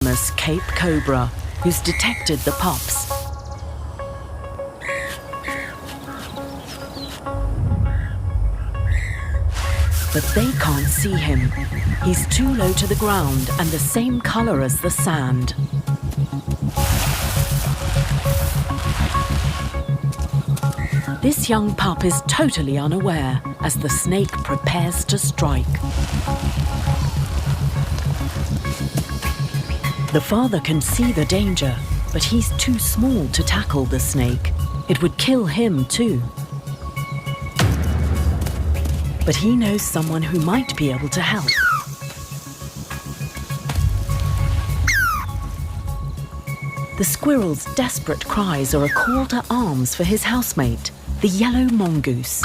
famous Cape Cobra, who's detected the pups. But they can't see him. He's too low to the ground and the same color as the sand. This young pup is totally unaware as the snake prepares to strike. The father can see the danger, but he's too small to tackle the snake. It would kill him too. But he knows someone who might be able to help. The squirrel's desperate cries are a call to arms for his housemate, the yellow mongoose.